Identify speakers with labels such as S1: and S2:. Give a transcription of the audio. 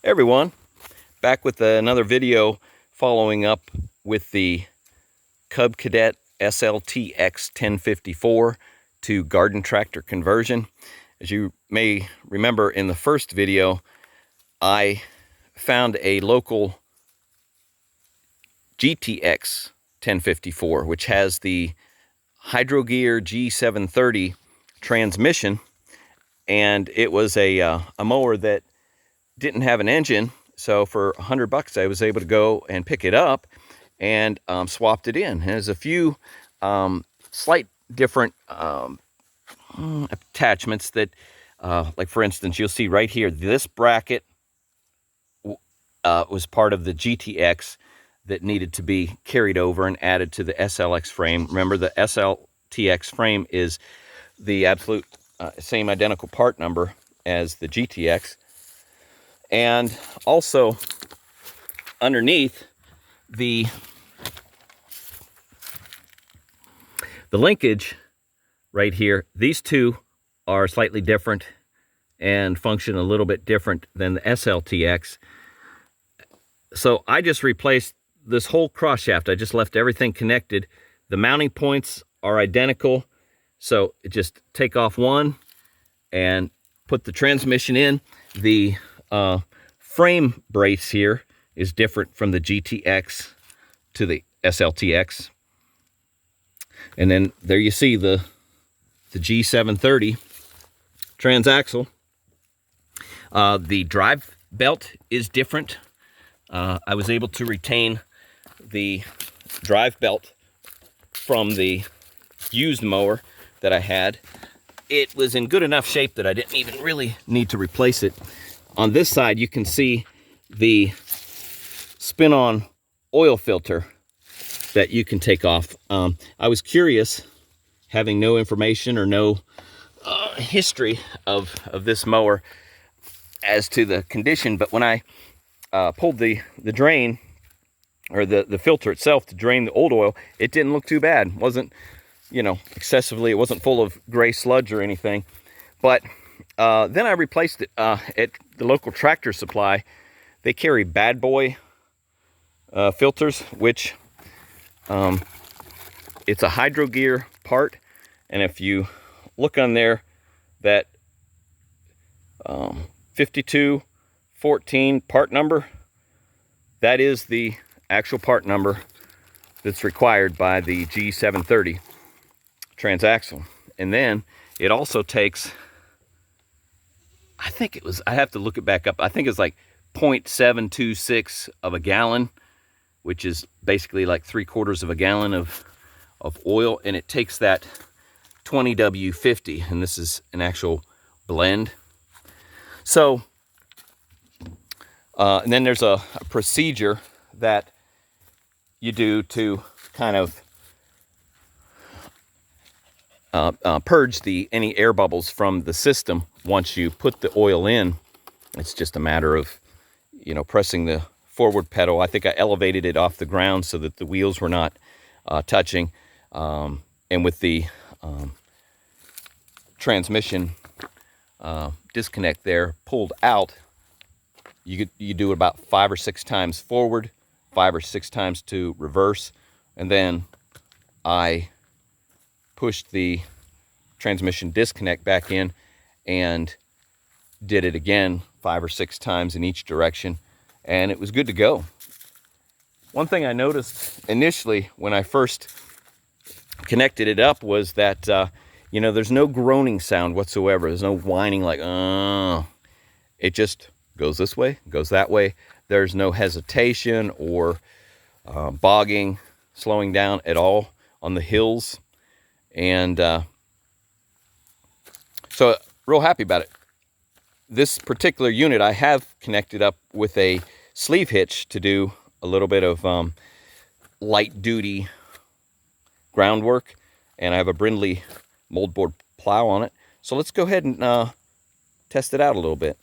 S1: Hey everyone, back with another video following up with the Cub Cadet SLTX 1054 to garden tractor conversion. As you may remember in the first video, I found a local GTX 1054 which has the Hydro-Gear G730 transmission, and it was a mower that didn't have an engine. So for $100 I was able to go and pick it up and swapped it in. And there's a few slight different attachments that like for instance, you'll see right here, this bracket was part of the GTX that needed to be carried over and added to the SLX frame. Remember, the SLTX frame is the absolute same identical part number as the GTX. And also underneath the linkage right here, these two are slightly different and function a little bit different than the SLTX. So I just replaced this whole cross shaft. I just left everything connected. The mounting points are identical. So just take off one and put the transmission in. The frame brace here is different from the GTX to the SLTX. And then there you see the G730 transaxle. The drive belt is different. I was able to retain the drive belt from the used mower that I had. It was in good enough shape that I didn't even really need to replace it. On this side, you can see the spin-on oil filter that you can take off. I was curious, having no information or no history of this mower as to the condition, but when I pulled the drain, or the filter itself to drain the old oil, it didn't look too bad. It wasn't, excessively, it wasn't full of gray sludge or anything. But then I replaced it at the local Tractor Supply. They carry bad boy filters, which it's a Hydro-Gear part. And if you look on there, that 5214 part number, that is the actual part number that's required by the G730 transaxle. And then it also takes, I think it was, I have to look it back up, I think it's like 0.726 of a gallon, which is basically like 3/4 of a gallon of oil, and it takes that 20W50, and this is an actual blend. So and then there's a procedure that you do to kind of purge any air bubbles from the system once you put the oil in. It's just a matter of, pressing the forward pedal. I think I elevated it off the ground so that the wheels were not touching. And with the transmission disconnect there pulled out, you do it about 5 or 6 times forward, 5 or 6 times to reverse, and then I pushed the transmission disconnect back in and did it again 5 or 6 times in each direction, and it was good to go. One thing I noticed initially when I first connected it up was that there's no groaning sound whatsoever. There's no whining like it just goes this way, goes that way. There's no hesitation or bogging, slowing down at all on the hills. And so real happy about it. This particular unit I have connected up with a sleeve hitch to do a little bit of light duty groundwork, and I have a Brindley moldboard plow on it. So let's go ahead and test it out a little bit.